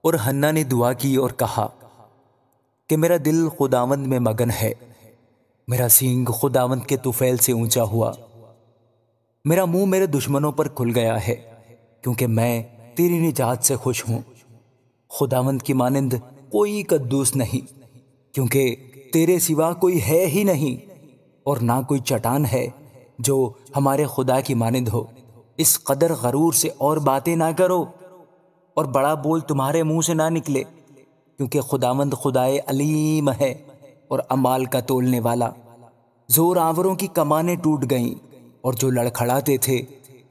اور حنا نے دعا کی اور کہا کہ میرا دل خداوند میں مگن ہے، میرا سینگ خداوند کے طفیل سے اونچا ہوا، میرا منہ میرے دشمنوں پر کھل گیا ہے، کیونکہ میں تیری نجات سے خوش ہوں۔ خداوند کی مانند کوئی قدوس نہیں، کیونکہ تیرے سوا کوئی ہے ہی نہیں، اور نہ کوئی چٹان ہے جو ہمارے خدا کی مانند ہو۔ اس قدر غرور سے اور باتیں نہ کرو، اور بڑا بول تمہارے منہ سے نہ نکلے، کیونکہ خداوند خدائے علیم ہے اور اعمال کا تولنے والا۔ زور آوروں کی کمانیں ٹوٹ گئیں، اور جو لڑکھڑاتے تھے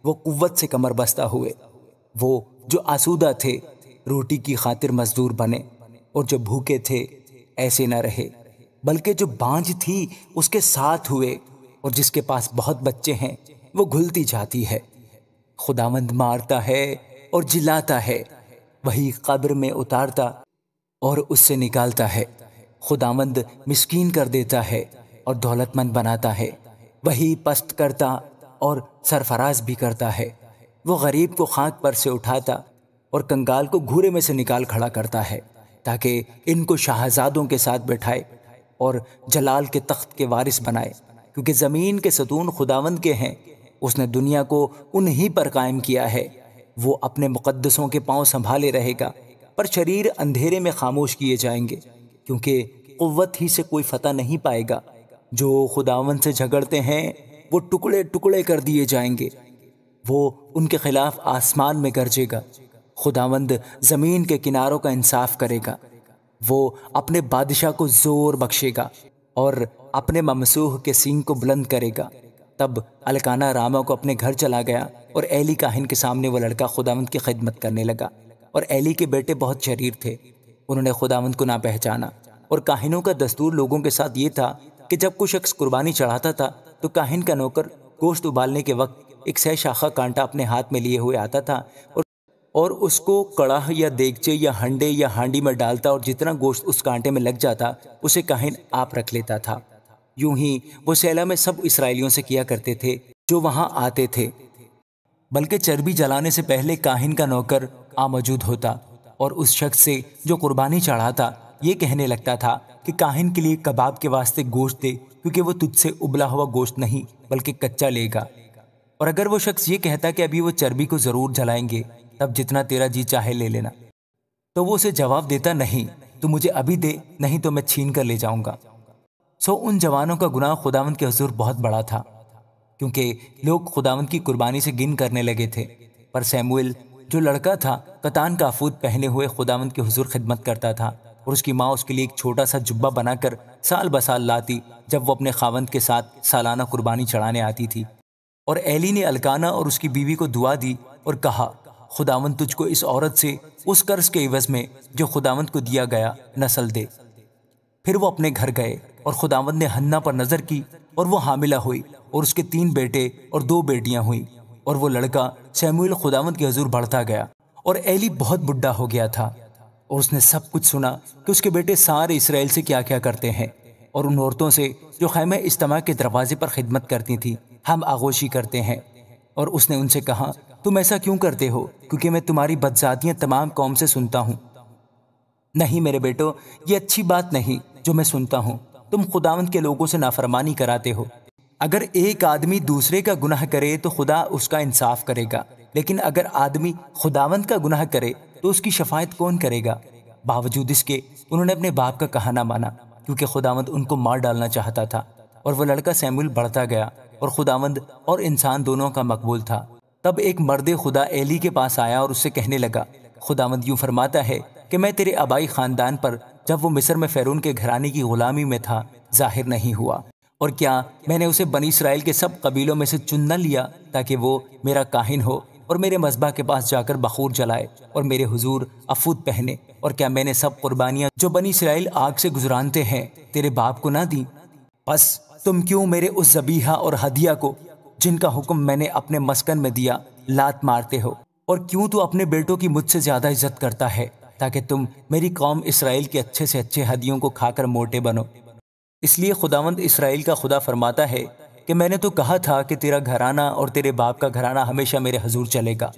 وہ قوت سے کمر بستہ ہوئے۔ وہ جو آسودہ تھے روٹی کی خاطر مزدور بنے، اور جو بھوکے تھے ایسے نہ رہے، بلکہ جو بانجھ تھی اس کے ساتھ ہوئے، اور جس کے پاس بہت بچے ہیں وہ گھلتی جاتی ہے۔ خداوند مارتا ہے اور جلاتا ہے، وہی قبر میں اتارتا اور اس سے نکالتا ہے۔ خداوند مسکین کر دیتا ہے اور دولت مند بناتا ہے، وہی پست کرتا اور سرفراز بھی کرتا ہے۔ وہ غریب کو خاک پر سے اٹھاتا اور کنگال کو گھورے میں سے نکال کھڑا کرتا ہے، تاکہ ان کو شاہزادوں کے ساتھ بٹھائے اور جلال کے تخت کے وارث بنائے، کیونکہ زمین کے ستون خداوند کے ہیں، اس نے دنیا کو انہی پر قائم کیا ہے۔ وہ اپنے مقدسوں کے پاؤں سنبھالے رہے گا، پر شریر اندھیرے میں خاموش کیے جائیں گے، کیونکہ قوت ہی سے کوئی فتح نہیں پائے گا۔ جو خداوند سے جھگڑتے ہیں وہ ٹکڑے ٹکڑے کر دیے جائیں گے، وہ ان کے خلاف آسمان میں گرجے گا۔ خداوند زمین کے کناروں کا انصاف کرے گا، وہ اپنے بادشاہ کو زور بخشے گا اور اپنے ممسوح کے سینگ کو بلند کرے گا۔ تب الکانا راما کو اپنے گھر چلا گیا، اور ایلی کاہن کے سامنے وہ لڑکا خداوند کی خدمت کرنے لگا۔ اور ایلی کے بیٹے بہت شریر تھے، انہوں نے خداوند کو نہ پہچانا۔ اور کاہنوں کا دستور لوگوں کے ساتھ یہ تھا کہ جب کوئی شخص قربانی چڑھاتا تھا تو کاہن کا نوکر گوشت ابالنے کے وقت ایک سہ شاخہ کانٹا اپنے ہاتھ میں لیے ہوئے آتا تھا، اور اس کو کڑاہ یا دیگچے یا ہنڈے یا ہانڈی میں ڈالتا، اور جتنا گوشت اس کانٹے میں لگ جاتا اسے کاہن آپ رکھ لیتا تھا۔ یوں ہی وہ سیلہ میں سب اسرائیلیوں سے کیا کرتے تھے جو وہاں آتے تھے، بلکہ چربی جلانے سے پہلے کاہن کا نوکر موجود ہوتا، اور اس شخص سے جو قربانی چڑھاتا یہ کہنے لگتا تھا کہ کاہن کے لیے کباب کے واسطے گوشت دے، کیونکہ وہ تجھ سے ابلا ہوا گوشت نہیں بلکہ کچا لے گا۔ اور اگر وہ شخص یہ کہتا کہ ابھی وہ چربی کو ضرور جلائیں گے، تب جتنا تیرا جی چاہے لے لینا، تو وہ اسے جواب دیتا نہیں، تو مجھے ابھی دے، نہیں تو میں چھین کر لے جاؤں گا۔ ان جوانوں کا گناہ خداوند کے حضور بہت بڑا تھا، کیونکہ لوگ خداوند کی قربانی سے گن کرنے لگے تھے۔ پر سیموئیل جو لڑکا تھا کتان کا افود پہنے ہوئے خداوند کے حضور خدمت کرتا تھا، اور اس کی ماں اس کے لیے ایک چھوٹا سا جبہ بنا کر سال بسال لاتی جب وہ اپنے خاوند کے ساتھ سالانہ قربانی چڑھانے آتی تھی۔ اور ایلی نے الکانا اور اس کی بیوی کو دعا دی اور کہا، خداوند تجھ کو اس عورت سے اس قرض کے عوض میں جو خداوند کو دیا گیا نسل دے۔ پھر وہ اپنے گھر گئے، اور خداوند نے حنا پر نظر کی، اور وہ حاملہ ہوئی، اور اس کے 3 بیٹے اور 2 بیٹیاں ہوئیں، اور وہ لڑکا سیموئیل خداوند کے حضور بڑھتا گیا۔ اور ایلی بہت بڈھا ہو گیا تھا، اور اس نے سب کچھ سنا کہ اس کے بیٹے سارے اسرائیل سے کیا کیا کرتے ہیں، اور ان عورتوں سے جو خیمہ اجتماع کے دروازے پر خدمت کرتی تھیں ہم آغوشی کرتے ہیں۔ اور اس نے ان سے کہا، تم ایسا کیوں کرتے ہو؟ کیونکہ میں تمہاری بدذاتیاں تمام قوم سے سنتا ہوں۔ نہیں میرے بیٹو، یہ اچھی بات نہیں جو میں سنتا ہوں، تم خداوند کے لوگوں سے نافرمانی کراتے ہو۔ اگر ایک آدمی دوسرے کا گناہ کرے تو خدا اس کا انصاف کرے گا، لیکن اگر آدمی خداوند کا گناہ کرے تو اس کی شفاعت کون کرے گا؟ باوجود اس کے انہوں نے اپنے باپ کا کہا نہ مانا، کیونکہ خداوند ان کو مار ڈالنا چاہتا تھا۔ اور وہ لڑکا سیموئیل بڑھتا گیا، اور خداوند اور انسان دونوں کا مقبول تھا۔ تب ایک مرد خدا ایلی کے پاس آیا اور اس سے کہنے لگا، خداوند یوں فرماتا ہے کہ میں تیرے آبائی خاندان پر جب وہ مصر میں فیرون کے گھرانے کی غلامی میں تھا ظاہر نہیں ہوا، اور کیا میں نے اسے بنی اسرائیل کے سب قبیلوں میں سے چن نہ لیا تاکہ وہ میرا کاہن ہو اور میرے مذبح کے پاس جا کر بخور جلائے اور میرے حضور افود پہنے؟ اور کیا میں نے سب قربانیاں جو بنی اسرائیل آگ سے گزرانتے ہیں تیرے باپ کو نہ دیں؟ بس تم کیوں میرے اس ذبیحہ اور ہدیہ کو جن کا حکم میں نے اپنے مسکن میں دیا لات مارتے ہو؟ اور کیوں تو اپنے بیٹوں کی مجھ سے زیادہ عزت کرتا ہے تاکہ تم میری قوم اسرائیل کے اچھے سے اچھے ہدیوں کو کھا کر موٹے بنو؟ اس لیے خداوند اسرائیل کا خدا فرماتا ہے کہ میں نے تو کہا تھا کہ تیرا گھرانہ اور تیرے باپ کا گھرانہ ہمیشہ میرے حضور چلے گا،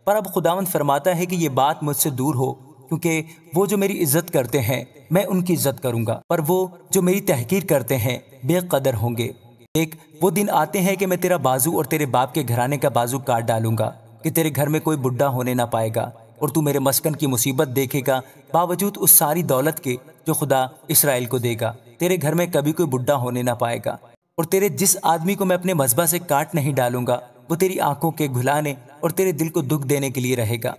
پر اب خداوند فرماتا ہے کہ یہ بات مجھ سے دور ہو کیونکہ وہ جو میری عزت کرتے ہیں میں ان کی عزت کروں گا، پر وہ جو میری تحقیر کرتے ہیں بے قدر ہوں گے۔ ایک وہ دن آتے ہیں کہ میں تیرا بازو اور تیرے باپ کے گھرانے کا بازو کاٹ ڈالوں گا کہ تیرے گھر میں کوئی بڈھا ہونے نہ پائے گا، اور تو میرے مسکن کی مصیبت دیکھے گا باوجود اس ساری دولت کے جو خدا اسرائیل کو دے گا۔ تیرے گھر میں کبھی کوئی بڈھا ہونے نہ پائے گا، اور تیرے جس آدمی کو میں اپنے مذبح سے کاٹ نہیں ڈالوں گا وہ تیری آنکھوں کے گھلانے اور تیرے دل کو دکھ دینے کے لیے رہے گا،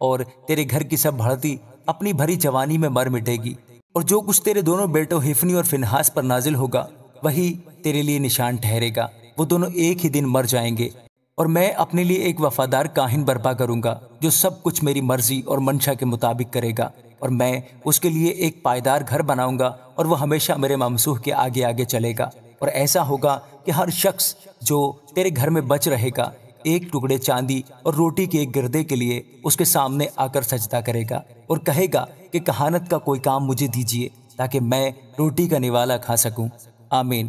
اور تیرے گھر کی سب بھڑتی اپنی بھری جوانی میں مر مٹے گی، اور جو کچھ تیرے دونوں بیٹوں حفنی اور فنحاس پر نازل ہوگا وہی تیرے لیے نشان ٹھہرے گا۔ وہ دونوں ایک ہی دن مر جائیں گے، اور میں اپنے لیے ایک وفادار کاہن برپا کروں گا جو سب کچھ میری مرضی اور منشا کے مطابق کرے گا، اور میں اس کے لیے ایک پائیدار گھر بناؤں گا، اور وہ ہمیشہ میرے ممسوح کے آگے آگے چلے گا۔ اور ایسا ہوگا کہ ہر شخص جو تیرے گھر میں بچ رہے گا ایک ٹکڑے چاندی اور روٹی کے ایک گردے کے لیے اس کے سامنے آ کر سجدہ کرے گا اور کہے گا کہ کہانت کا کوئی کام مجھے دیجیے تاکہ میں روٹی کا نوالا کھا سکوں۔ آمین۔